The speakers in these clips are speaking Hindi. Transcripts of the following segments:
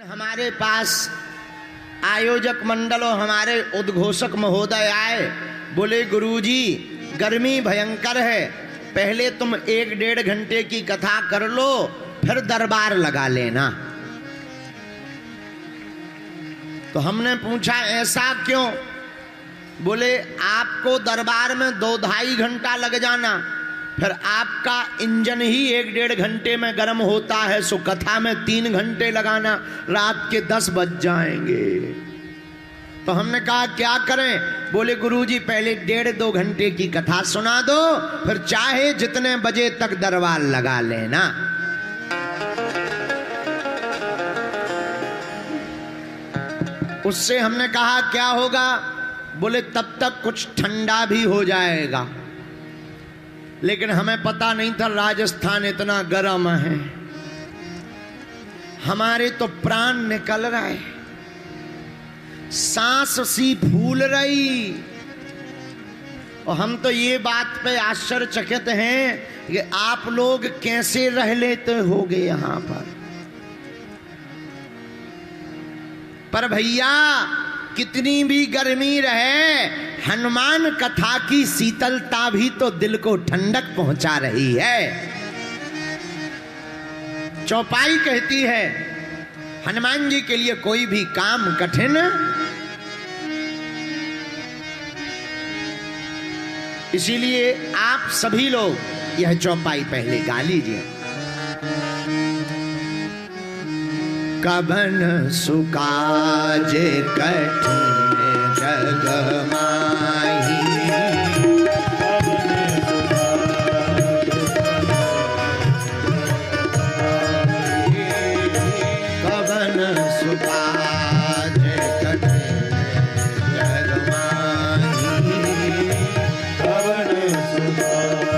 हमारे पास आयोजक मंडल और हमारे उद्घोषक महोदय आए, बोले गुरुजी गर्मी भयंकर है, पहले तुम 1-1.5 घंटे की कथा कर लो, फिर दरबार लगा लेना। तो हमने पूछा ऐसा क्यों? बोले आपको दरबार में 2-2.5 घंटा लग जाना, फिर आपका इंजन ही 1-1.5 घंटे में गर्म होता है, सो कथा में 3 घंटे लगाना, रात के 10 बज जाएंगे। तो हमने कहा क्या करें? बोले गुरुजी पहले 1.5-2 घंटे की कथा सुना दो, फिर चाहे जितने बजे तक दरबार लगा लेना। उससे हमने कहा क्या होगा? बोले तब तक कुछ ठंडा भी हो जाएगा। लेकिन हमें पता नहीं था राजस्थान इतना गर्म है, हमारे तो प्राण निकल रहे, सांस सी फूल रही, और हम तो ये बात पे आश्चर्यचकित हैं कि आप लोग कैसे रह लेते होगे यहां पर भैया कितनी भी गर्मी रहे, हनुमान कथा की शीतलता भी तो दिल को ठंडक पहुंचा रही है। चौपाई कहती है हनुमान जी के लिए कोई भी काम कठिन, इसीलिए आप सभी लोग यह चौपाई पहले गा लीजिए। कबन सुकाज कठिन जग माही, कबन सुकाज कठिन जग माही, कबन सुकाज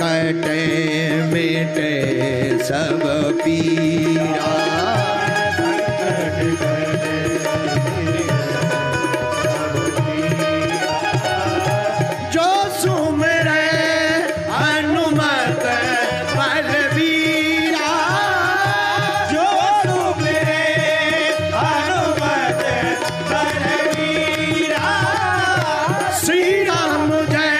कटे मिटे सब पीरा, जो सुमरे हनुमत बलबीरा, जो सुमरे हनुमत बलबीरा, श्री राम जय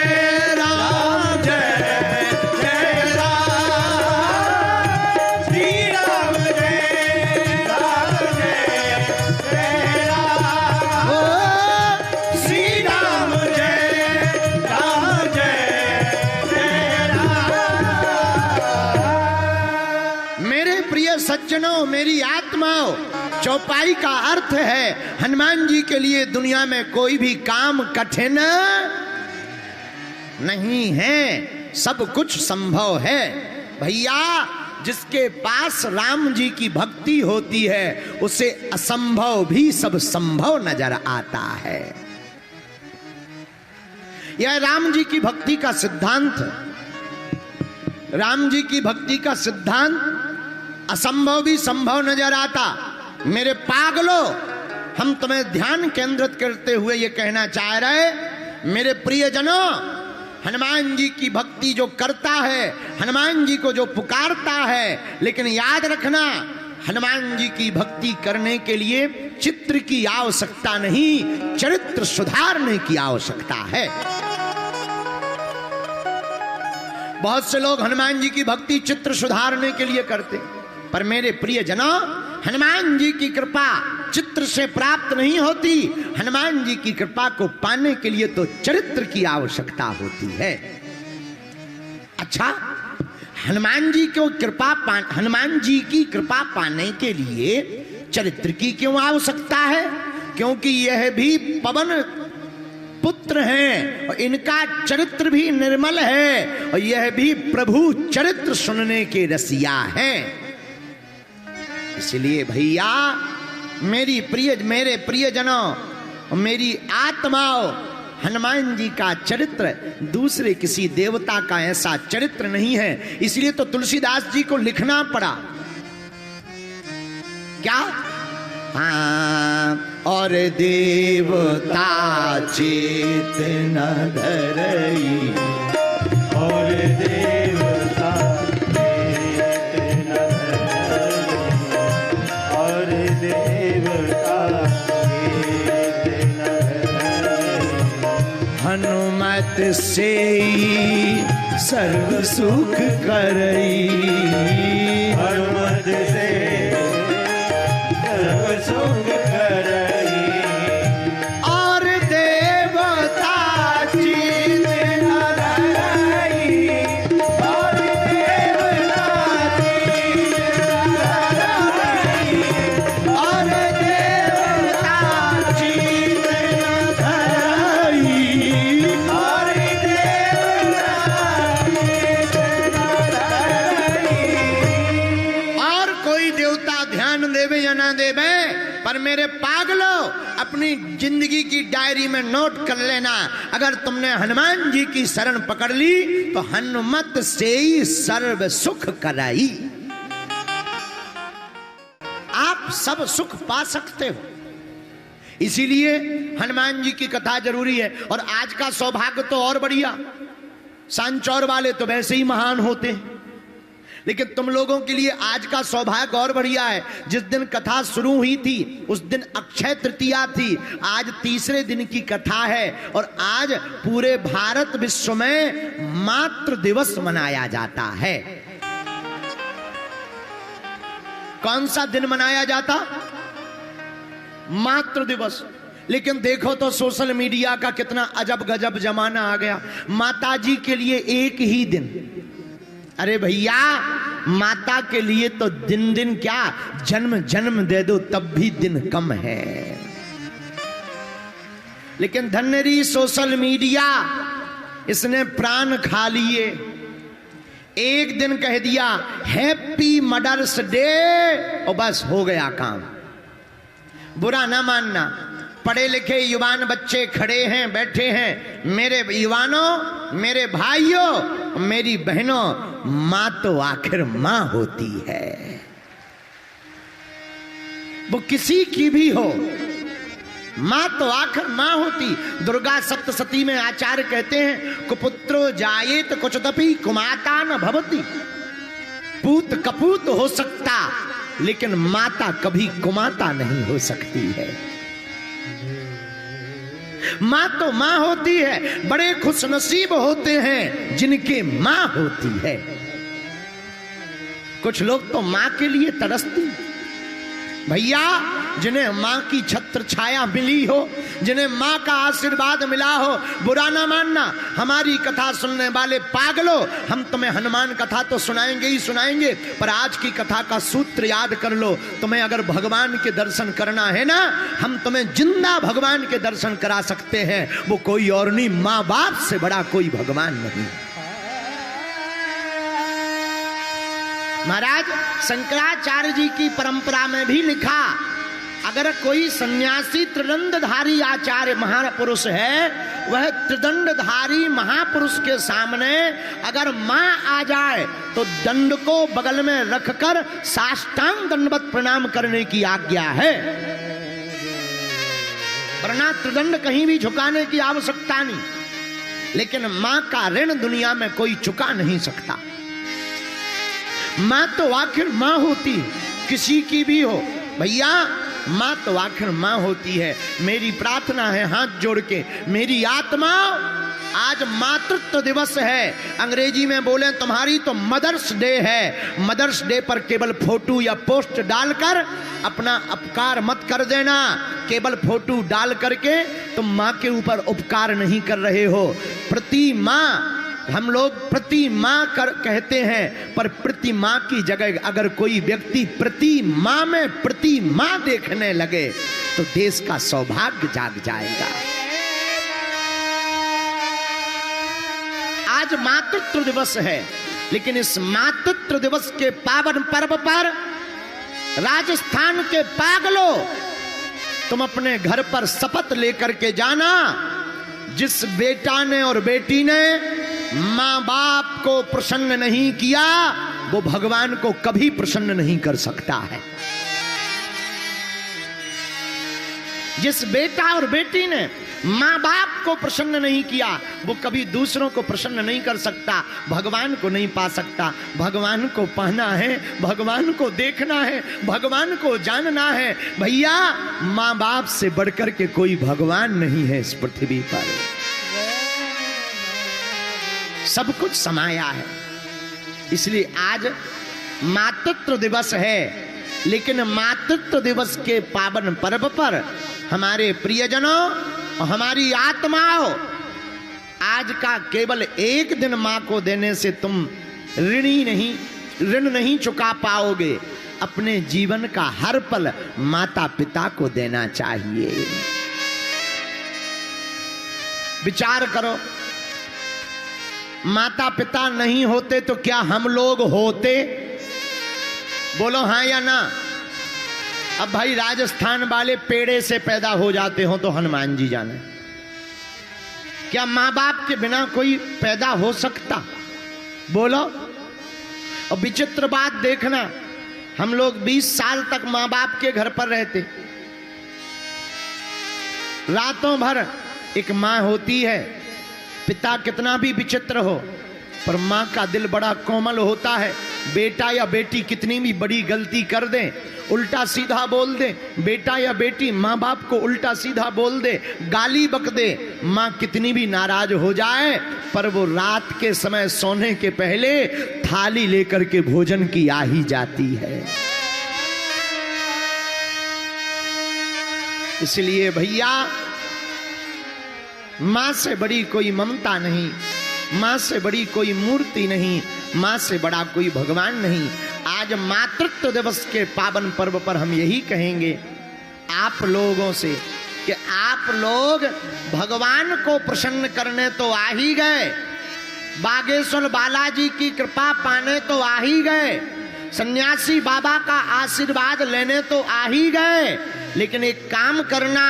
सज्जनों, मेरी आत्माओं, चौपाई का अर्थ है हनुमान जी के लिए दुनिया में कोई भी काम कठिन नहीं है, सब कुछ संभव है। भैया जिसके पास राम जी की भक्ति होती है उसे असंभव भी सब संभव नजर आता है। यह राम जी की भक्ति का सिद्धांत, राम जी की भक्ति का सिद्धांत असंभव भी संभव नजर आता। मेरे पागलों, हम तुम्हें ध्यान केंद्रित करते हुए ये कहना चाह रहे, मेरे प्रियजनों, हनुमान जी की भक्ति जो करता है, हनुमान जी को जो पुकारता है, लेकिन याद रखना हनुमान जी की भक्ति करने के लिए चित्र की आवश्यकता नहीं, चरित्र सुधारने की आवश्यकता है। बहुत से लोग हनुमान जी की भक्ति चित्र सुधारने के लिए करते, पर मेरे प्रिय जना, हनुमान जी की कृपा चित्र से प्राप्त नहीं होती, हनुमान जी की कृपा को पाने के लिए तो चरित्र की आवश्यकता होती है। अच्छा, हनुमान जी की कृपा पाने के लिए चरित्र की क्यों आवश्यकता है? क्योंकि यह भी पवन पुत्र हैं और इनका चरित्र भी निर्मल है और यह भी प्रभु चरित्र सुनने के रसिया हैं। इसलिए भैया मेरे प्रियजनों, मेरी आत्माओं, हनुमान जी का चरित्र दूसरे किसी देवता का ऐसा चरित्र नहीं है। इसलिए तो तुलसीदास जी को लिखना पड़ा। क्या? हाँ, और देवता चेत न धरई, और देवता चेत न धरई, और देवता चेत न धरई, हनुमत से सर्व सुख करई, हनुमत से सर्व सुख करई, और देवता चेत न धरई, और देवता चेत न धरई, और देवता चेत न धरई, और देवता चेत न धरई। और कोई देवता ध्यान देवे या ना देवे, पर मेरे पागलों अपनी जिंदगी की डायरी में नोट कर लेना, अगर तुमने हनुमान जी की शरण पकड़ ली तो हनुमत से ही सर्व सुख कराई। आप सब सुख पा सकते हो, इसीलिए हनुमान जी की कथा जरूरी है। और आज का सौभाग्य तो और बढ़िया, सांचौर वाले तो वैसे ही महान होते हैं, लेकिन तुम लोगों के लिए आज का सौभाग्य और बढ़िया है। जिस दिन कथा शुरू हुई थी उस दिन अक्षय तृतीया थी, आज तीसरे दिन की कथा है। और आज पूरे भारत विश्व में मातृ दिवस मनाया जाता है। कौन सा दिन मनाया जाता? मातृ दिवस। लेकिन देखो तो सोशल मीडिया का कितना अजब गजब जमाना आ गया। माताजी के लिए एक ही दिन। अरे भैया, माता के लिए तो दिन दिन क्या, जन्म जन्म दे दो तब भी दिन कम है। लेकिन धन्यरी सोशल मीडिया, इसने प्राण खा लिए। एक दिन कह दिया हैप्पी मदर्स डे और बस हो गया काम। बुरा ना मानना, पढ़े लिखे युवान बच्चे खड़े हैं, बैठे हैं। मेरे युवानों, मेरे भाइयों, मेरी बहनों, मां तो आखिर मां होती है, वो किसी की भी हो, मां तो आखिर मां होती। दुर्गा सप्तशती में आचार्य कहते हैं कुपुत्रो जायेत कुचदपि कुमाता न भवति। पूत कपूत हो सकता, लेकिन माता कभी कुमाता नहीं हो सकती है। मां तो मां होती है। बड़े खुशनसीब होते हैं जिनके मां होती है। कुछ लोग तो मां के लिए तरसती। भैया, जिन्हें मां की छत्र छाया मिली हो, जिन्हें मां का आशीर्वाद मिला हो, बुरा ना मानना। हमारी कथा सुनने वाले पागलों, हम तुम्हें हनुमान कथा तो सुनाएंगे ही सुनाएंगे, पर आज की कथा का सूत्र याद कर लो। तुम्हें अगर भगवान के दर्शन करना है ना, हम तुम्हें जिंदा भगवान के दर्शन करा सकते हैं। वो कोई और नहीं, मां बाप से बड़ा कोई भगवान नहीं। महाराज शंकराचार्य जी की परंपरा में भी लिखा, अगर कोई सन्यासी त्रिदंडधारी आचार्य महापुरुष है, वह त्रिदंडधारी महापुरुष के सामने अगर मां आ जाए तो दंड को बगल में रखकर साष्टांग दंडवत प्रणाम करने की आज्ञा है, वरना त्रिदंड कहीं भी झुकाने की आवश्यकता नहीं। लेकिन मां का ऋण दुनिया में कोई चुका नहीं सकता। मां तो आखिर मां होती, किसी की भी हो। भैया, मां तो आखिर मां होती है। मेरी प्रार्थना है हाथ जोड़ के, मेरी आत्मा आज मातृत्व दिवस है, अंग्रेजी में बोले तुम्हारी तो मदर्स डे है। मदर्स डे पर केवल फोटो या पोस्ट डालकर अपना अपकार मत कर देना। केवल फोटो डाल करके तुम माँ के ऊपर उपकार नहीं कर रहे हो। प्रति माँ, हम लोग प्रति माँ कहते हैं, पर प्रति माँ की जगह अगर कोई व्यक्ति प्रति माँ में प्रति माँ देखने लगे तो देश का सौभाग्य जाग जाएगा। आज मातृत्व दिवस है, लेकिन इस मातृत्व दिवस के पावन पर्व पर राजस्थान के पागलों, तुम अपने घर पर शपथ लेकर के जाना, जिस बेटा ने और बेटी ने मां बाप को प्रसन्न नहीं किया वो भगवान को कभी प्रसन्न नहीं कर सकता है। जिस बेटा और बेटी ने मां बाप को प्रसन्न नहीं किया वो कभी दूसरों को प्रसन्न नहीं कर सकता, भगवान को नहीं पा सकता। भगवान को पाना है, भगवान को देखना है, भगवान को जानना है। भैया, मां बाप से बढ़कर के कोई भगवान नहीं है इस पृथ्वी पर। सब कुछ समाया है। इसलिए आज मातृत्व दिवस है, लेकिन मातृत्व दिवस के पावन पर्व पर हमारे प्रियजनों और हमारी आत्माओं, आज का केवल एक दिन मां को देने से तुम ऋण नहीं चुका पाओगे। अपने जीवन का हर पल माता पिता को देना चाहिए। विचार करो, माता पिता नहीं होते तो क्या हम लोग होते? बोलो हाँ या ना। अब भाई राजस्थान वाले पेड़े से पैदा हो जाते हो तो हनुमान जी जाने, क्या माँ बाप के बिना कोई पैदा हो सकता? बोलो। और विचित्र बात देखना, हम लोग 20 साल तक माँ बाप के घर पर रहते, रातों भर एक माँ होती है। पिता कितना भी विचित्र हो, पर माँ का दिल बड़ा कोमल होता है। बेटा या बेटी कितनी भी बड़ी गलती कर दे, उल्टा सीधा बोल दे, बेटा या बेटी माँ बाप को उल्टा सीधा बोल दे, गाली बक दे, माँ कितनी भी नाराज हो जाए, पर वो रात के समय सोने के पहले थाली लेकर के भोजन की आ ही जाती है। इसलिए भैया, मां से बड़ी कोई ममता नहीं, मां से बड़ी कोई मूर्ति नहीं, मां से बड़ा कोई भगवान नहीं। आज मातृत्व दिवस के पावन पर्व पर हम यही कहेंगे आप लोगों से कि आप लोग भगवान को प्रसन्न करने तो आ ही गए, बागेश्वर बालाजी की कृपा पाने तो आ ही गए, सन्यासी बाबा का आशीर्वाद लेने तो आ ही गए, लेकिन एक काम करना,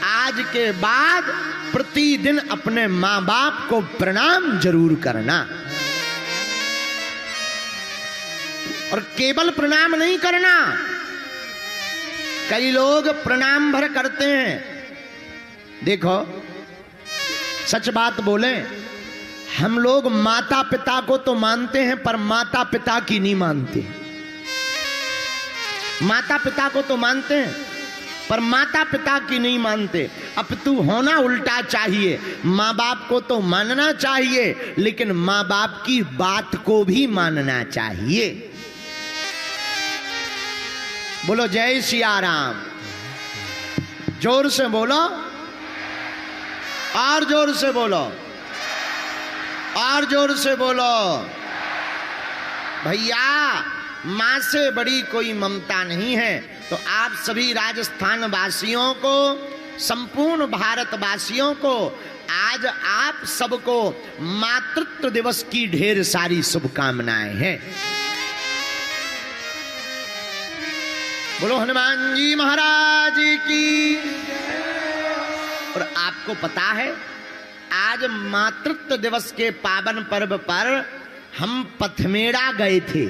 आज के बाद प्रतिदिन अपने मां बाप को प्रणाम जरूर करना। और केवल प्रणाम नहीं करना, कई लोग प्रणाम भर करते हैं। देखो, सच बात बोले, हम लोग माता पिता को तो मानते हैं पर माता पिता की नहीं मानते। माता पिता को तो मानते हैं पर माता पिता की नहीं मानते। अब तू होना उल्टा चाहिए, माँ बाप को तो मानना चाहिए, लेकिन माँ बाप की बात को भी मानना चाहिए। बोलो जय सिया राम। जोर से बोलो, और जोर से बोलो, और जोर से बोलो। भैया, मां से बड़ी कोई ममता नहीं है। तो आप सभी राजस्थान वासियों को, संपूर्ण भारत वासियों को, आज आप सबको मातृत्व दिवस की ढेर सारी शुभकामनाएं हैं। बोलो हनुमान जी महाराज की। और आपको पता है, आज मातृत्व दिवस के पावन पर्व पर हम पथमेड़ा गए थे।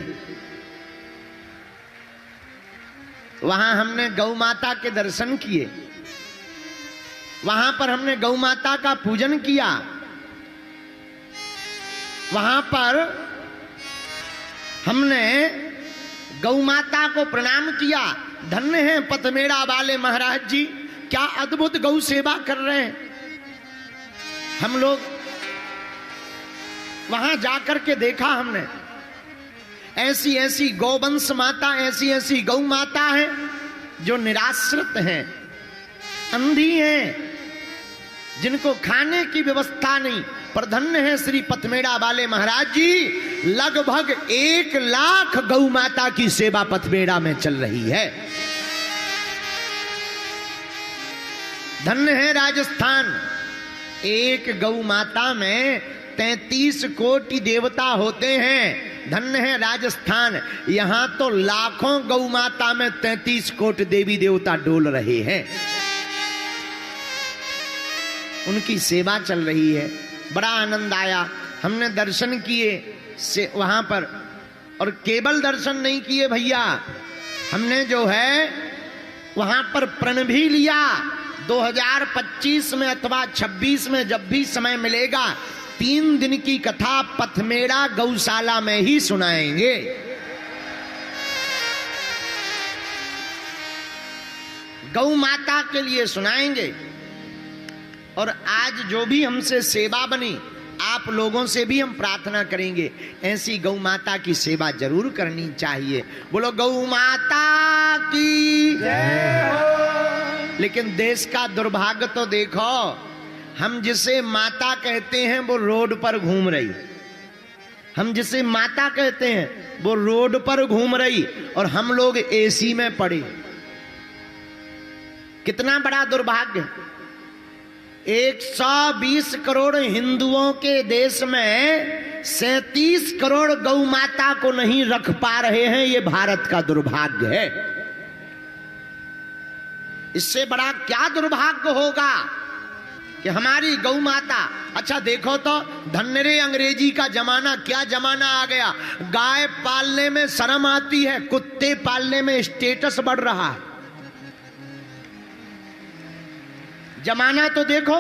वहां हमने गौ माता के दर्शन किए, वहां पर हमने गौ माता का पूजन किया, वहां पर हमने गौ माता को प्रणाम किया। धन्य हैं पथमेड़ा वाले महाराज जी, क्या अद्भुत गौ सेवा कर रहे हैं। हम लोग वहां जाकर के देखा हमने, ऐसी ऐसी गौवंश माता, ऐसी ऐसी गौ माता है जो निराश्रित हैं, अंधी हैं, जिनको खाने की व्यवस्था नहीं। पर धन्य है श्री पथमेड़ा वाले महाराज जी, लगभग 1 लाख गौ माता की सेवा पथमेड़ा में चल रही है। धन्य है राजस्थान, एक गौ माता में 33 कोटि देवता होते हैं। धन्य है राजस्थान, यहां तो लाखों गौ माता में 33 कोटि देवी देवता डोल रहे हैं, उनकी सेवा चल रही है। बड़ा आनंद आया, हमने दर्शन किए से वहां पर, और केवल दर्शन नहीं किए भैया, हमने जो है वहां पर प्रण भी लिया। 2025 में अथवा 26 में जब भी समय मिलेगा, 3 दिन की कथा पथमेड़ा गौशाला में ही सुनाएंगे। गौ माता के लिए सुनाएंगे। और आज जो भी हमसे सेवा बनी, आप लोगों से भी हम प्रार्थना करेंगे, ऐसी गौ माता की सेवा जरूर करनी चाहिए। बोलो गौ माता की जय हो। लेकिन देश का दुर्भाग्य तो देखो, हम जिसे माता कहते हैं वो रोड पर घूम रही, हम जिसे माता कहते हैं वो रोड पर घूम रही, और हम लोग एसी में पड़े। कितना बड़ा दुर्भाग्य। 120 करोड़ हिंदुओं के देश में 37 करोड़ गौ माता को नहीं रख पा रहे हैं, ये भारत का दुर्भाग्य है। इससे बड़ा क्या दुर्भाग्य होगा कि हमारी गौ माता। अच्छा देखो तो, धन्य रे अंग्रेजी का जमाना, क्या जमाना आ गया। गाय पालने में शर्म आती है, कुत्ते पालने में स्टेटस बढ़ रहा है। जमाना तो देखो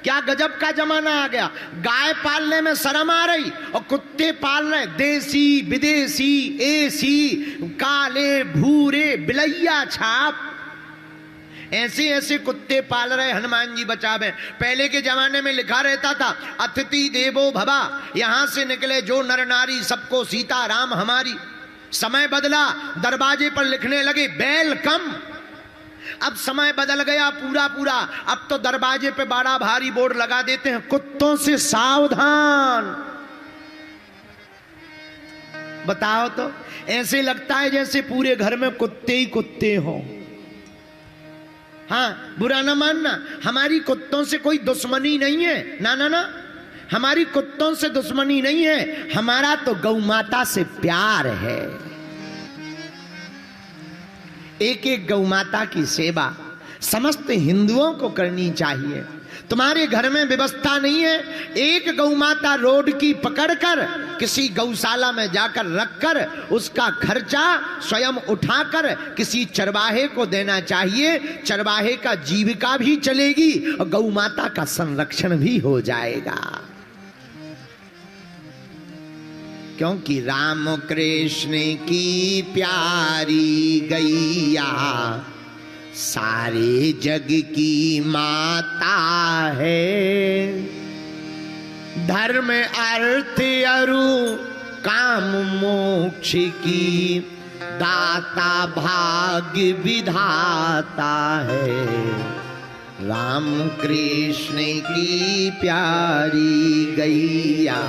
क्या गजब का जमाना आ गया। गाय पालने में शर्म आ रही और कुत्ते पाल रहे, देसी विदेशी, एसी, काले भूरे बिलैया छाप, ऐसे ऐसे कुत्ते पाल रहे। हनुमान जी बचावे। पहले के जमाने में लिखा रहता था अतिथि देवो भवा, यहां से निकले जो नर नारी सबको सीता राम हमारी। समय बदला, दरवाजे पर लिखने लगे वेलकम। अब समय बदल गया पूरा पूरा, अब तो दरवाजे पे बड़ा भारी बोर्ड लगा देते हैं, कुत्तों से सावधान। बताओ तो, ऐसे लगता है जैसे पूरे घर में कुत्ते ही कुत्ते हो। हाँ, बुरा ना मानना, हमारी कुत्तों से कोई दुश्मनी नहीं है, ना ना ना, हमारी कुत्तों से दुश्मनी नहीं है, हमारा तो गौ माता से प्यार है। एक एक गौ माता की सेवा समस्त हिंदुओं को करनी चाहिए। तुम्हारे घर में व्यवस्था नहीं है, एक गौ माता रोड की पकड़कर किसी गौशाला में जाकर रखकर उसका खर्चा स्वयं उठाकर किसी चरवाहे को देना चाहिए। चरवाहे का जीविका भी चलेगी और गौ माता का संरक्षण भी हो जाएगा। क्योंकि राम कृष्ण की प्यारी गैया सारे जग की माता है। धर्म अर्थ अरु काम मोक्ष की दाता भाग्य विधाता है। राम कृष्ण की प्यारी गैया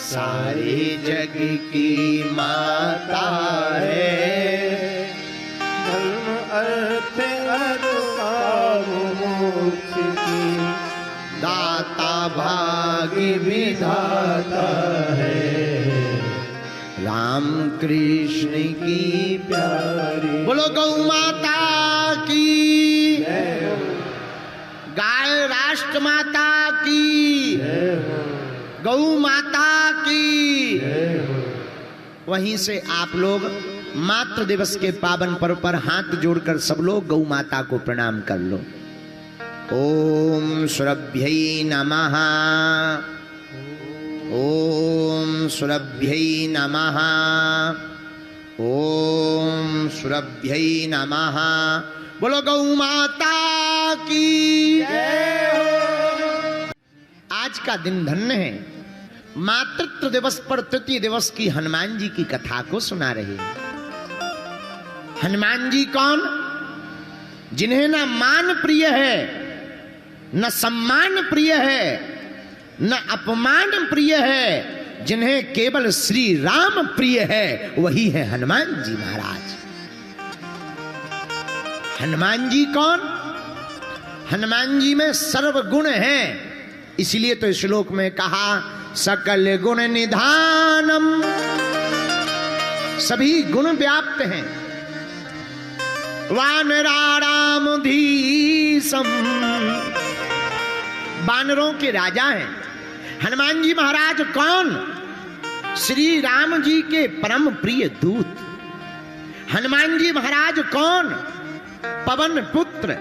सारे जग की माता है। धर्म अर्थ अरु काम मोक्ष की दाता भाग्य विधाता है। राम कृष्ण की प्यारी। बोलो गौ माता की जय हो। गाय राष्ट्र माता की जय हो। गौ माता की। जय हो। वहीं से आप लोग मातृ दिवस के पावन पर्व पर हाथ जोड़कर सब लोग गौ माता को प्रणाम कर लो। ओम सुरभ्यै नमः। ओम सुरभ्यै नमः। ओम सुरभ्यै नमः। बोलो गौ माता की जय हो। आज का दिन धन्य है। मातृत्व दिवस पर तृतीय दिवस की हनुमान जी की कथा को सुना रहे हैं। हनुमान जी कौन? जिन्हें न मान प्रिय है, न सम्मान प्रिय है, न अपमान प्रिय है, जिन्हें केवल श्री राम प्रिय है, वही है हनुमान जी महाराज। हनुमान जी कौन? हनुमान जी में सर्व गुण है, इसलिए तो श्लोक में कहा सकल गुण निधानम, सभी गुण व्याप्त हैं। वानराणाम धीसम, वानरों के राजा हैं। हनुमान जी महाराज कौन? श्री राम जी के परम प्रिय दूत। हनुमान जी महाराज कौन? पवन पुत्र।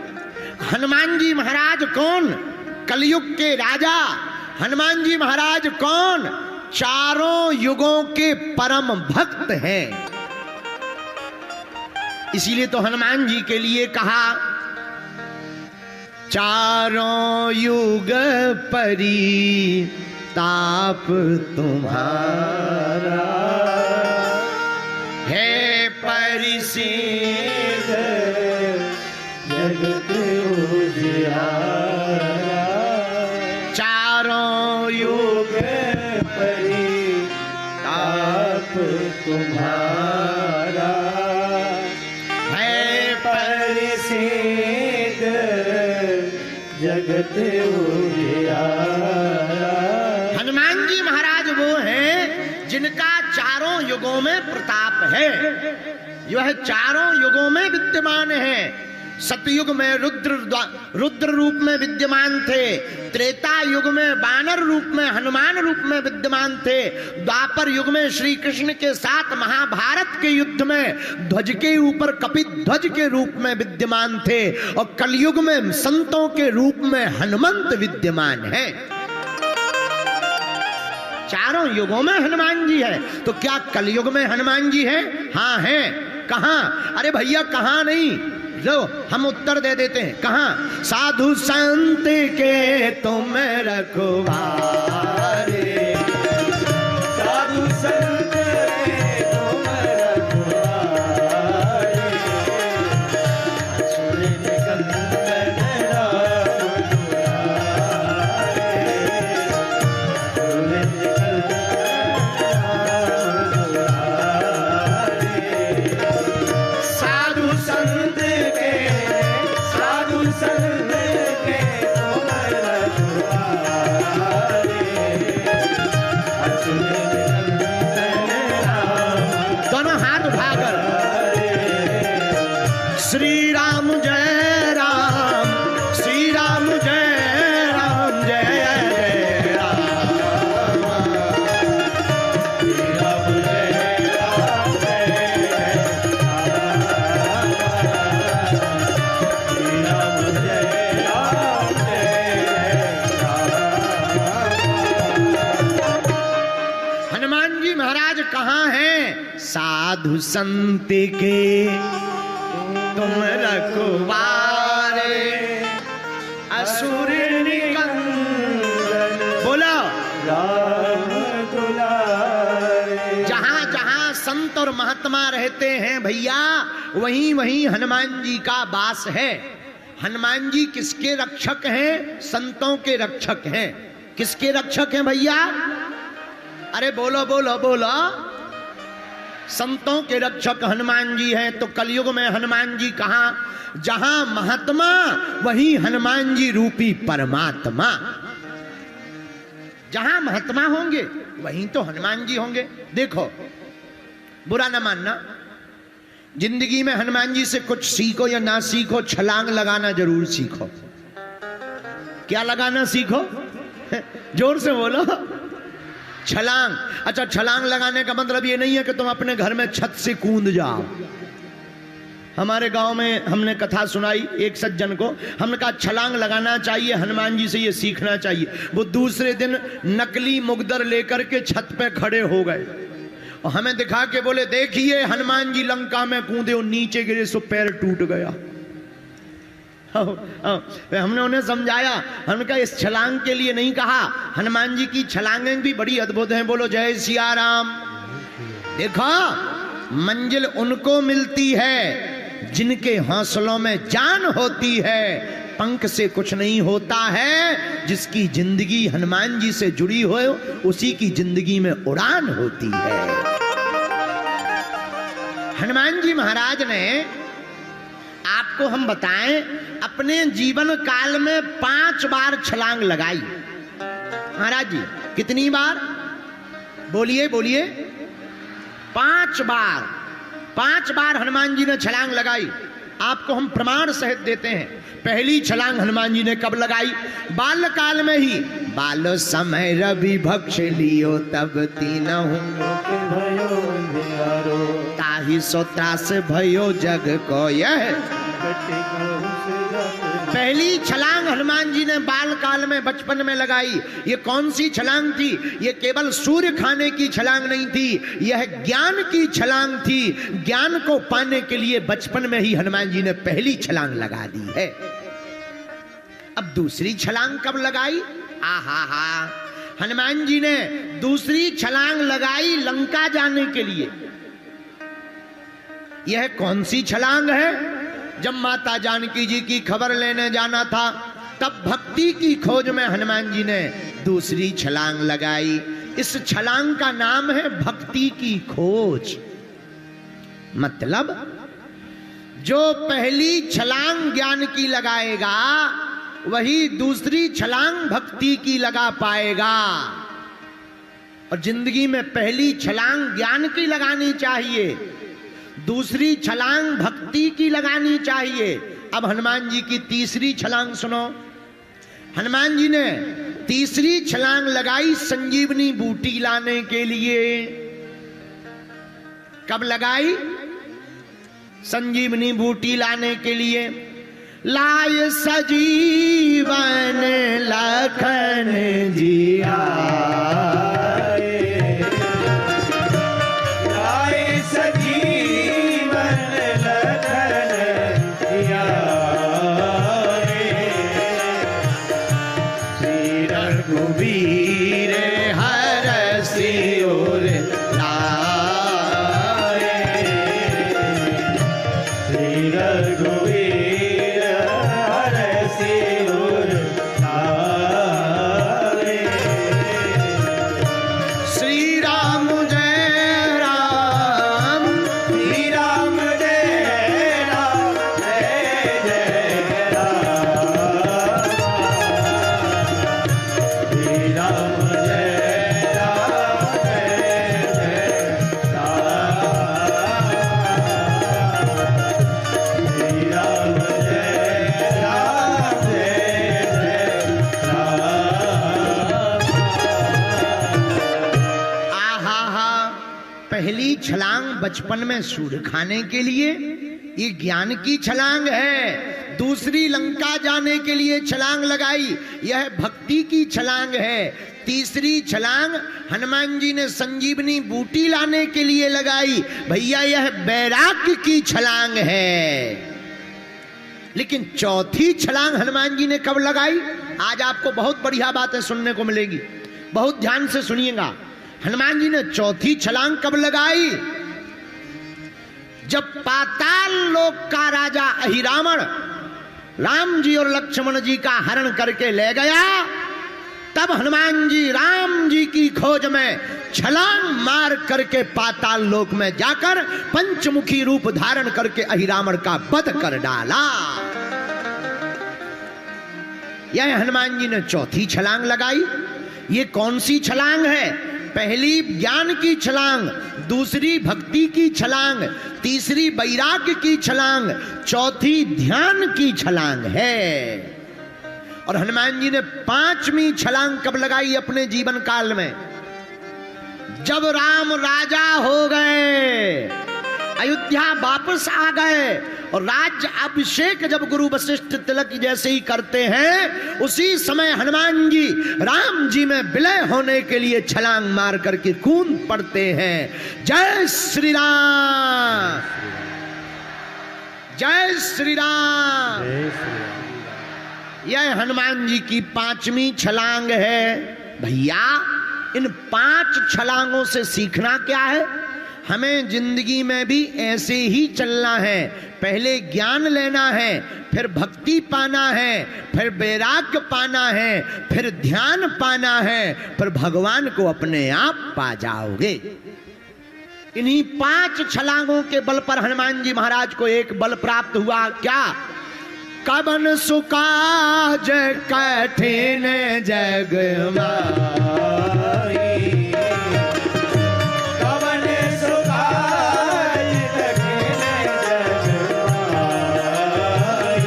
हनुमान जी महाराज कौन? कलयुग के राजा। हनुमान जी महाराज कौन? चारों युगों के परम भक्त हैं। इसीलिए तो हनुमान जी के लिए कहा चारों युग परी ताप तुम्हारा है परिसिद्ध जगत उजियारा। चारों युग परी ताप तुम्हारा है परिसिद्ध जगत उजियारा। हनुमान जी महाराज वो हैं जिनका चारों युगों में प्रताप है। यह चारों युगों में विद्यमान है। सतयुग में रुद्र रूप में विद्यमान थे, त्रेता युग में वानर रूप में हनुमान रूप में विद्यमान थे, द्वापर युग में श्री कृष्ण के साथ महाभारत के युद्ध में ध्वज के ऊपर कपिध्वज के रूप में विद्यमान थे, और कलयुग में संतों के रूप में हनुमंत विद्यमान है। चारों युगों में हनुमान जी है। तो क्या कलयुग में हनुमान जी है? हाँ है। कहां? अरे भैया कहां नहीं, लो हम उत्तर दे देते हैं। कहां? साधु संत के तुम रखवारे, साधु संत के तुम रखवारे, असुर निकंदन राम दुलारे, असुर निकंदन राम दुलारे। साधु संत साधु संत के तुम रखवारे, असुर निकंदन राम दोनों हाथ उठाकर श्री राम जय राम, श्री राम जय राम, जय जय राम, श्री राम जय राम जय श्री राम जय राम जय। हनुमान जी महाराज कहाँ हैं? साधु संत के तुम रखवारे, असुर निकंदन। बोलो राम दुलारे। जहां जहां संत और महात्मा रहते हैं भैया, वहीं वहीं हनुमान जी का वास है। हनुमान जी किसके रक्षक हैं? संतों के रक्षक हैं। किसके रक्षक हैं भैया? अरे बोलो बोलो बोलो। संतों के रक्षक हनुमान जी हैं। तो कलयुग में हनुमान जी कहां? जहां महात्मा वहीं हनुमान जी रूपी परमात्मा। जहां महात्मा होंगे वहीं तो हनुमान जी होंगे। देखो, बुरा ना मानना, जिंदगी में हनुमान जी से कुछ सीखो या ना सीखो, छलांग लगाना जरूर सीखो। क्या लगाना सीखो? जोर से बोलो। छलांग। अच्छा, छलांग लगाने का मतलब ये नहीं है कि तुम अपने घर में छत से कूद जाओ। हमारे गांव में हमने कथा सुनाई एक सज्जन को, हमने कहा छलांग लगाना चाहिए, हनुमान जी से ये सीखना चाहिए। वो दूसरे दिन नकली मुगदर लेकर के छत पे खड़े हो गए और हमें दिखा के बोले, देखिए हनुमान जी लंका में कूदे और नीचे गिरे सो पैर टूट गया। हमने उन्हें समझाया, हमने कहा इस छलांग के लिए नहीं कहा, हनुमान जी की छलांगें भी बड़ी अद्भुत हैं। बोलो जय सिया राम। देखो मंजिल उनको मिलती है जिनके हौसलों में जान होती है, पंख से कुछ नहीं होता है। जिसकी जिंदगी हनुमान जी से जुड़ी हो उसी की जिंदगी में उड़ान होती है। हनुमान जी महाराज ने, आपको हम बताएं, अपने जीवन काल में 5 बार छलांग लगाई। महाराज जी कितनी बार? बोलिए बोलिए। 5 बार। 5 बार हनुमान जी ने छलांग लगाई। आपको हम प्रमाण सहित देते हैं। पहली छलांग हनुमान जी ने कब लगाई? बाल काल में ही। बाल समय रवि भक्ष लियो तब तीनहु ताहि सो त्रास भयो जग को यह। पहली छलांग हनुमान जी ने बाल काल में, बचपन में लगाई। ये कौन सी छलांग थी? ये केवल सूर्य खाने की छलांग नहीं थी, यह ज्ञान की छलांग थी। ज्ञान को पाने के लिए बचपन में ही हनुमान जी ने पहली छलांग लगा दी है। अब दूसरी छलांग कब लगाई? आहा हा, हनुमान जी ने दूसरी छलांग लगाई लंका जाने के लिए। यह कौन सी छलांग है? जब माता जानकी जी की खबर लेने जाना था, तब भक्ति की खोज में हनुमान जी ने दूसरी छलांग लगाई। इस छलांग का नाम है भक्ति की खोज। मतलब जो पहली छलांग ज्ञान की लगाएगा वही दूसरी छलांग भक्ति की लगा पाएगा। और जिंदगी में पहली छलांग ज्ञान की लगानी चाहिए, दूसरी छलांग भक्ति की लगानी चाहिए। अब हनुमान जी की तीसरी छलांग सुनो। हनुमान जी ने तीसरी छलांग लगाई संजीवनी बूटी लाने के लिए। कब लगाई? संजीवनी बूटी लाने के लिए। लाय सजीवन लखन जी आए, लाए सजीवन लखन जी आए, श्री रघुवीर हरषि उर लाए, श्री रघुवीर छलांग बचपन में सूर्य खाने के लिए, ये ज्ञान की छलांग है। दूसरी लंका जाने के लिए छलांग लगाई, यह भक्ति की छलांग है। तीसरी छलांग हनुमान जी ने संजीवनी बूटी लाने के लिए लगाई, भैया यह बैराग्य की छलांग है। लेकिन चौथी छलांग हनुमान जी ने कब लगाई? आज आपको बहुत बढ़िया बातें सुनने को मिलेगी, बहुत ध्यान से सुनिएगा। हनुमान जी ने चौथी छलांग कब लगाई? जब पाताल लोक का राजा अहिरावण राम जी और लक्ष्मण जी का हरण करके ले गया, तब हनुमान जी राम जी की खोज में छलांग मार करके पाताल लोक में जाकर पंचमुखी रूप धारण करके अहिरावण का वध कर डाला। यह हनुमान जी ने चौथी छलांग लगाई। ये कौन सी छलांग है? पहली ज्ञान की छलांग, दूसरी भक्ति की छलांग, तीसरी वैराग्य की छलांग, चौथी ध्यान की छलांग है। और हनुमान जी ने पांचवी छलांग कब लगाई अपने जीवन काल में? जब राम राजा हो गए, अयोध्या वापस आ गए और राज्य अभिषेक जब गुरु वशिष्ठ तिलक जैसे ही करते हैं, उसी समय हनुमान जी राम जी में विलय होने के लिए छलांग मार करके कूद पड़ते हैं। जय श्री राम, जय श्री राम। जय श्री राम। यह हनुमान जी की 5वीं छलांग है। भैया इन 5 छलांगों से सीखना क्या है? हमें जिंदगी में भी ऐसे ही चलना है। पहले ज्ञान लेना है, फिर भक्ति पाना है, फिर वैराग्य पाना है, फिर ध्यान पाना है, फिर भगवान को अपने आप पा जाओगे। इन्हीं 5 छलांगों के बल पर हनुमान जी महाराज को एक बल प्राप्त हुआ। क्या? कबन सुकाज कठिन जग माई, कवन सुखाय कठिन जग माई,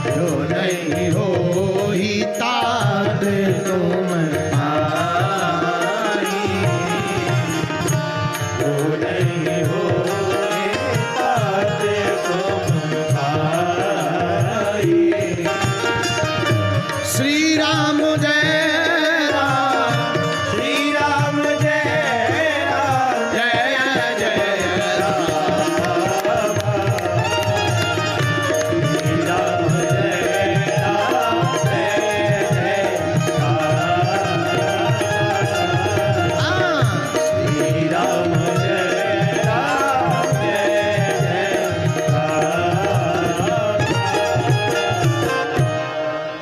जो नहीं होई तात तुम पाई। जो नहीं होए तात तुम पाई। श्री राम जय राम, श्री राम जय राम, जय जय राम। श्री राम जय राम, जय जय हाँ। श्री राम जय राम, जय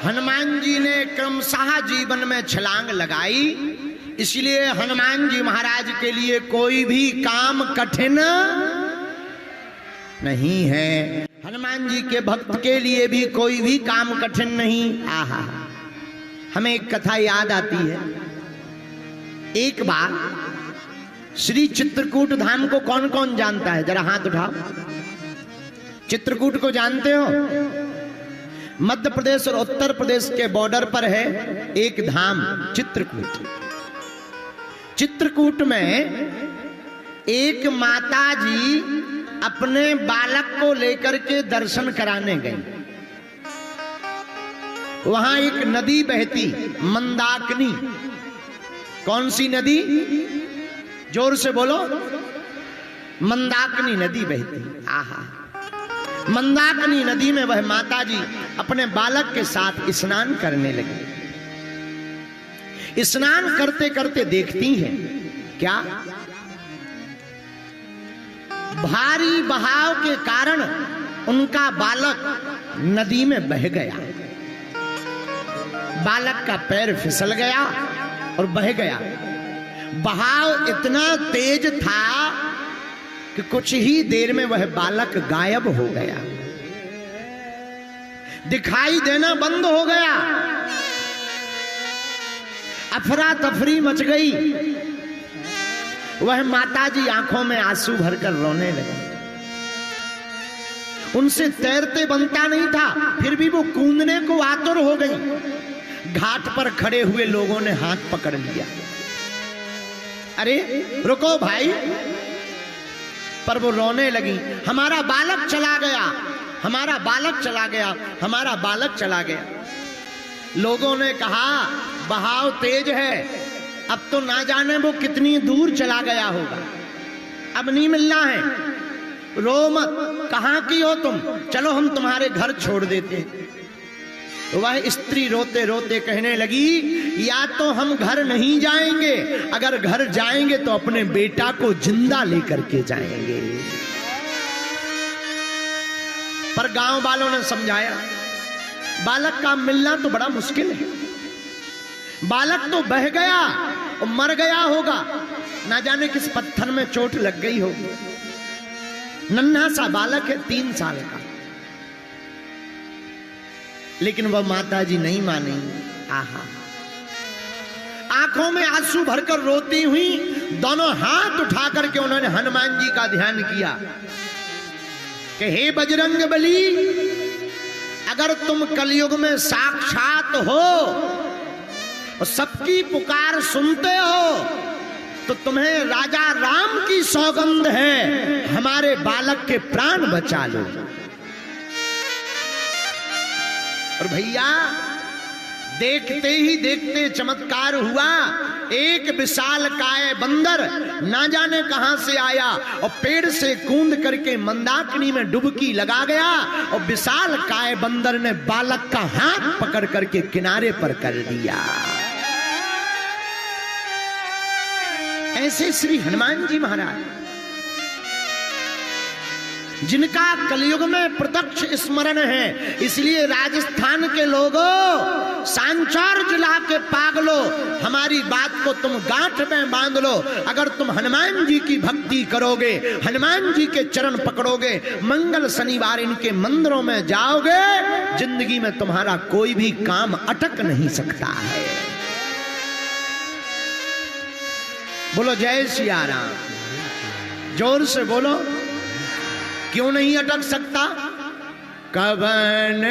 हनुमान जी ने क्रमशः जीवन में छलांग लगाई, इसलिए हनुमान जी महाराज के लिए कोई भी काम कठिन नहीं है। हनुमान जी के भक्त के लिए भी कोई भी काम कठिन नहीं। आहा, हमें एक कथा याद आती है। एक बार श्री चित्रकूट धाम को कौन कौन जानता है? जरा हाथ उठाओ। चित्रकूट को जानते हो? मध्य प्रदेश और उत्तर प्रदेश के बॉर्डर पर है एक धाम चित्रकूट। चित्रकूट में एक माता जी अपने बालक को लेकर के दर्शन कराने गई। वहां एक नदी बहती, मंदाकिनी। कौन सी नदी? जोर से बोलो। मंदाकिनी नदी बहती। आहा, मंदाकिनी नदी में वह माता जी अपने बालक के साथ स्नान करने लगी। स्नान करते करते देखती हैं क्या? भारी बहाव के कारण उनका बालक नदी में बह गया। बालक का पैर फिसल गया और बह गया। बहाव इतना तेज था कि कुछ ही देर में वह बालक गायब हो गया, दिखाई देना बंद हो गया। अफरा तफरी मच गई। वह माताजी आंखों में आंसू भरकर रोने लगे। उनसे तैरते बनता नहीं था, फिर भी वो कूदने को आतुर हो गई। घाट पर खड़े हुए लोगों ने हाथ पकड़ लिया। अरे रुको भाई, पर वो रोने लगी। हमारा बालक चला गया, हमारा बालक चला गया, हमारा बालक चला गया। लोगों ने कहा बहाव तेज है, अब तो ना जाने वो कितनी दूर चला गया होगा, अब नहीं मिलना है। रो मत, कहां की हो तुम? चलो हम तुम्हारे घर छोड़ देते हैं। वह स्त्री रोते रोते कहने लगी, या तो हम घर नहीं जाएंगे, अगर घर जाएंगे तो अपने बेटा को जिंदा लेकर के जाएंगे। पर गांव वालों ने समझाया, बालक का मिलना तो बड़ा मुश्किल है। बालक तो बह गया और मर गया होगा, ना जाने किस पत्थर में चोट लग गई होगी। नन्हा सा बालक है, 3 साल का। लेकिन वह माताजी नहीं मानी। आहा, आंखों में आंसू भरकर रोती हुई दोनों हाथ उठा करके उन्होंने हनुमान जी का ध्यान किया कि हे बजरंग बली, अगर तुम कलयुग में साक्षात हो और सबकी पुकार सुनते हो, तो तुम्हें राजा राम की सौगंध है, हमारे बालक के प्राण बचा लो। और भैया देखते ही देखते चमत्कार हुआ। एक विशाल काय बंदर ना जाने कहां से आया और पेड़ से कूद करके मंदाकिनी में डुबकी लगा गया और विशाल काय बंदर ने बालक का हाथ पकड़ करके किनारे पर कर दिया। ऐसे श्री हनुमान जी महाराज, जिनका कलयुग में प्रत्यक्ष स्मरण है, इसलिए राजस्थान के लोगों, सांचौर जिला के पागलो, हमारी बात को तुम गांठ में बांध लो। अगर तुम हनुमान जी की भक्ति करोगे, हनुमान जी के चरण पकड़ोगे, मंगल शनिवार इनके मंदिरों में जाओगे, जिंदगी में तुम्हारा कोई भी काम अटक नहीं सकता है। बोलो जय सिया राम, जोर से बोलो। क्यों नहीं अटक सकता? कवन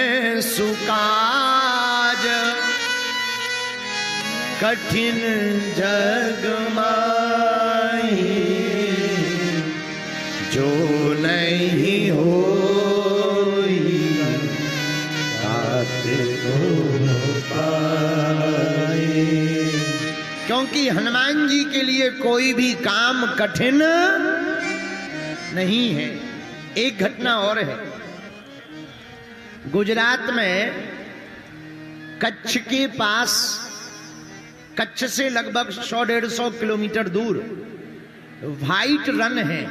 सुकाज कठिन जग माही, जो नहीं होई तात तो पाए। क्योंकि हनुमान जी के लिए कोई भी काम कठिन नहीं है। एक घटना और है, गुजरात में कच्छ के पास, कच्छ से लगभग 100-150 किलोमीटर दूर व्हाइट रन है।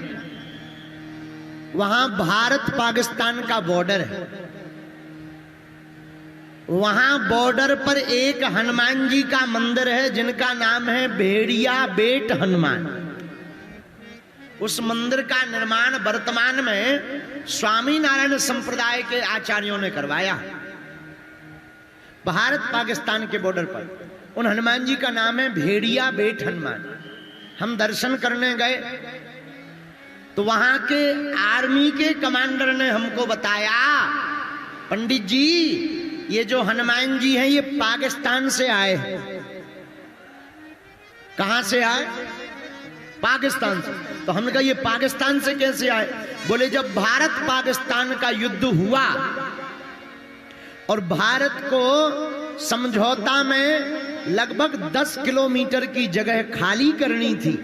वहां भारत पाकिस्तान का बॉर्डर है। वहां बॉर्डर पर एक हनुमान जी का मंदिर है जिनका नाम है भेड़िया बेट हनुमान। उस मंदिर का निर्माण वर्तमान में स्वामी नारायण संप्रदाय के आचार्यों ने करवाया। भारत पाकिस्तान के बॉर्डर पर उन हनुमान जी का नाम है भेड़िया बेट हनुमान। हम दर्शन करने गए तो वहां के आर्मी के कमांडर ने हमको बताया, पंडित जी ये जो हनुमान जी हैं ये पाकिस्तान से आए हैं। कहां से आए? पाकिस्तान से। तो हमने कहा ये पाकिस्तान से कैसे आए? बोले जब भारत पाकिस्तान का युद्ध हुआ और भारत को समझौता में लगभग 10 किलोमीटर की जगह खाली करनी थी,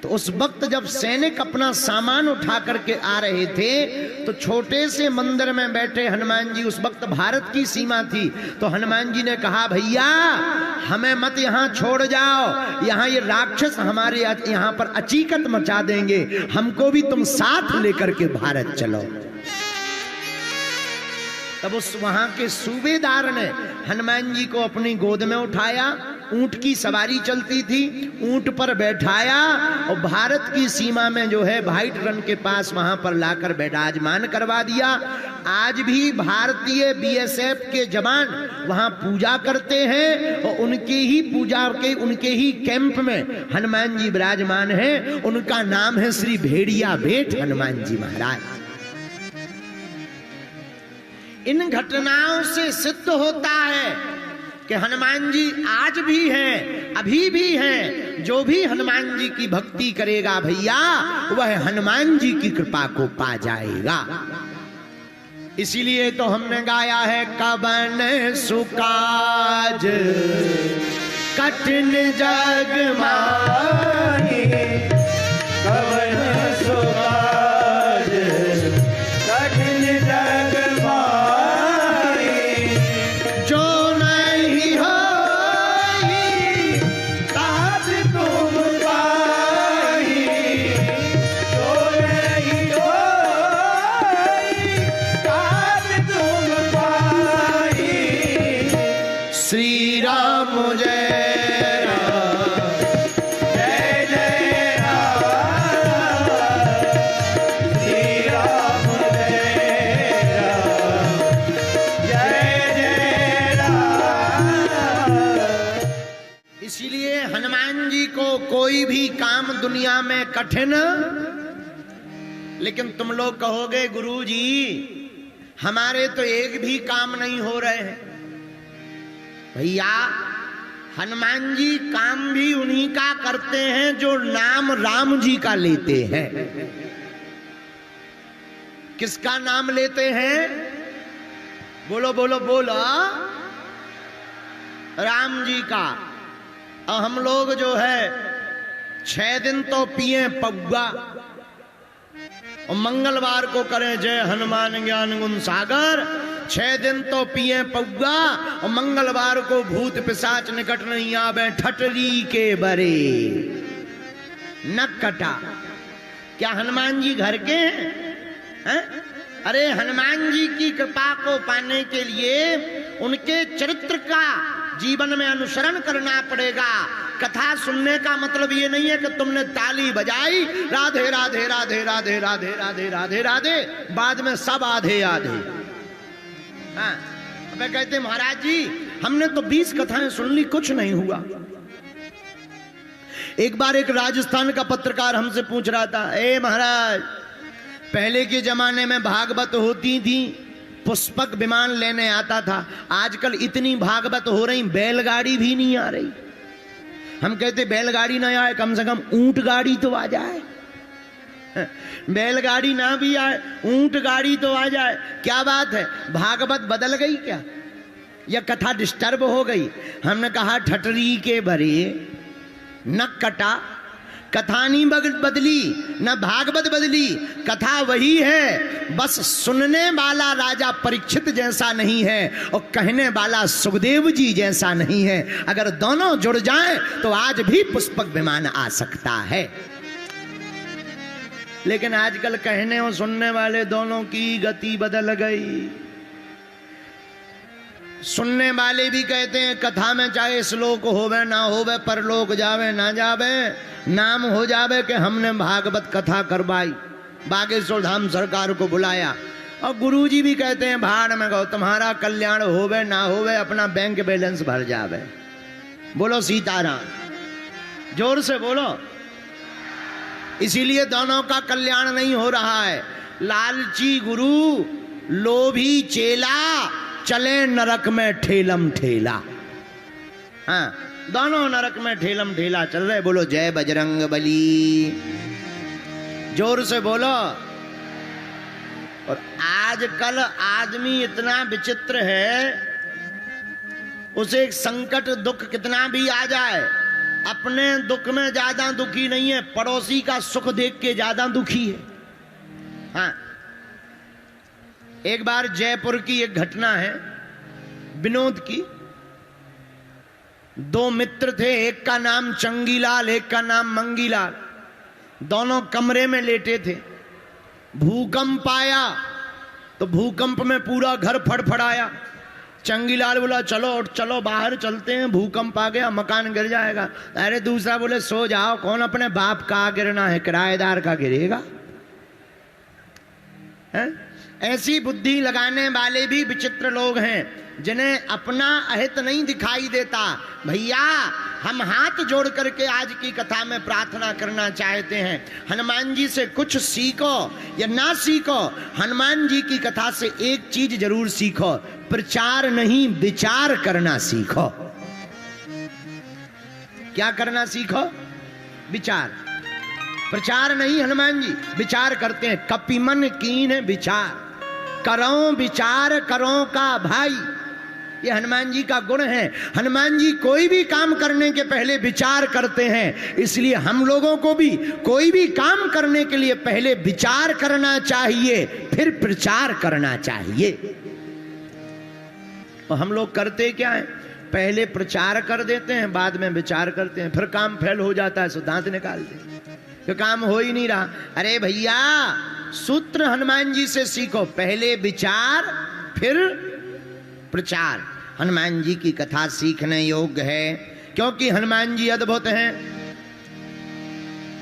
तो उस वक्त जब सैनिक अपना सामान उठा करके आ रहे थे तो छोटे से मंदिर में बैठे हनुमान जी, उस वक्त भारत की सीमा थी, तो हनुमान जी ने कहा भैया हमें मत यहाँ छोड़ जाओ, यहाँ ये राक्षस हमारे यहाँ पर अचीकत मचा देंगे, हमको भी तुम साथ लेकर के भारत चलो। तब उस वहां के सूबेदार ने हनुमान जी को अपनी गोद में उठाया, ऊंट की सवारी चलती थी, ऊंट पर बैठाया और भारत की सीमा में जो है व्हाइट रन के पास वहां पर लाकर विराजमान करवा दिया। आज भी भारतीय बीएसएफ के जवान वहां पूजा करते हैं और उनके ही पूजा के उनके ही कैंप में हनुमान जी विराजमान हैं। उनका नाम है श्री भेड़िया बेट हनुमान जी महाराज। इन घटनाओं से सिद्ध होता है कि हनुमान जी आज भी हैं, अभी भी हैं। जो भी हनुमान जी की भक्ति करेगा भैया वह हनुमान जी की कृपा को पा जाएगा। इसीलिए तो हमने गाया है कवन सुकाज कठिन जग माही, कवन सुकाज कठिन जग माही, जो नहीं होई तात तुम पाही, जो नहीं होई तात तुम पाही। श्री राम जय कोई भी काम दुनिया में कठिन, लेकिन तुम लोग कहोगे गुरुजी हमारे तो एक भी काम नहीं हो रहे हैं। भैया हनुमान जी काम भी उन्हीं का करते हैं जो नाम राम जी का लेते हैं। किसका नाम लेते हैं? बोलो बोलो बोलो। राम जी का। और हम लोग जो है 6 दिन तो पिए पौवा और मंगलवार को करें जय हनुमान ज्ञान गुण सागर। 6 दिन तो पिए पौवा और मंगलवार को भूत पिशाच निकट नहीं आवे ठटरी के बरे नक कटा। क्या हनुमान जी घर के हैं? अरे हनुमान जी की कृपा को पाने के लिए उनके चरित्र का जीवन में अनुसरण करना पड़ेगा। कथा सुनने का मतलब ये नहीं है कि तुमने ताली बजाई राधे राधे राधे राधे राधे राधे राधे राधे बाद में सब आधे आधे। हाँ, मैं कहते महाराज जी हमने तो 20 कथाएं सुन ली, कुछ नहीं हुआ। एक बार एक राजस्थान का पत्रकार हमसे पूछ रहा था, ए महाराज पहले के जमाने में भागवत होती थी, पुष्पक विमान लेने आता था, आजकल इतनी भागवत हो रही बैलगाड़ी भी नहीं आ रही। हम कहते बैलगाड़ी ना आए कम से कम ऊंट गाड़ी तो आ जाए। बैलगाड़ी ना भी आए ऊंट गाड़ी तो आ जाए। क्या बात है, भागवत बदल गई क्या या कथा डिस्टर्ब हो गई? हमने कहा ठटरी के भरे नक कटा, कथा नहीं बदली न भागवत बदली, कथा वही है, बस सुनने वाला राजा परीक्षित जैसा नहीं है और कहने वाला सुखदेव जी जैसा नहीं है। अगर दोनों जुड़ जाएं तो आज भी पुष्पक विमान आ सकता है। लेकिन आजकल कहने और सुनने वाले दोनों की गति बदल गई। सुनने वाले भी कहते हैं कथा में चाहे श्लोक होवे ना होवे, परलोक जावे ना जावे, नाम हो जावे कि हमने भागवत कथा करवाई, बागेश्वर धाम सरकार को बुलाया। और गुरुजी भी कहते हैं भाड़ में गो, तुम्हारा कल्याण होवे ना होवे, अपना बैंक बैलेंस भर जावे। बोलो सीताराम, जोर से बोलो। इसीलिए दोनों का कल्याण नहीं हो रहा है। लालची गुरु लोभी चेला चले नरक में ठेलम ठेला। हाँ, दोनों नरक में ठेलम ठेला चल रहे। बोलो जय बजरंग बली, जोर से बोलो। और आजकल आदमी इतना विचित्र है, उसे एक संकट दुख कितना भी आ जाए, अपने दुख में ज्यादा दुखी नहीं है, पड़ोसी का सुख देख के ज्यादा दुखी है। हाँ, एक बार जयपुर की एक घटना है विनोद की। 2 मित्र थे, एक का नाम चंगीलाल, एक का नाम मंगीलाल। दोनों कमरे में लेटे थे। भूकंप आया तो भूकंप में पूरा घर फड़फड़ाया। चंगीलाल बोला चलो उठ चलो बाहर चलते हैं, भूकंप आ गया, मकान गिर जाएगा। अरे दूसरा बोले सो जाओ, कौन अपने बाप का गिरना है, किराएदार का गिरेगा। है? ऐसी बुद्धि लगाने वाले भी विचित्र लोग हैं जिन्हें अपना अहित नहीं दिखाई देता। भैया हम हाथ जोड़ करके आज की कथा में प्रार्थना करना चाहते हैं, हनुमान जी से कुछ सीखो या ना सीखो, हनुमान जी की कथा से एक चीज जरूर सीखो, प्रचार नहीं विचार करना सीखो। क्या करना सीखो? विचार। प्रचार नहीं, हनुमान जी विचार करते हैं। कपिमन कीन विचार, करो विचार करो का भाई, ये हनुमान जी का गुण है। हनुमान जी कोई भी काम करने के पहले विचार करते हैं, इसलिए हम लोगों को भी कोई भी काम करने के लिए पहले विचार करना चाहिए, फिर प्रचार करना चाहिए। और हम लोग करते क्या है, पहले प्रचार कर देते हैं, बाद में विचार करते हैं, फिर काम फेल हो जाता है, दांत निकालते हैं कि काम हो ही नहीं रहा। अरे भैया सूत्र हनुमान जी से सीखो, पहले विचार फिर प्रचार। हनुमान जी की कथा सीखने योग्य है, क्योंकि हनुमान जी अद्भुत हैं।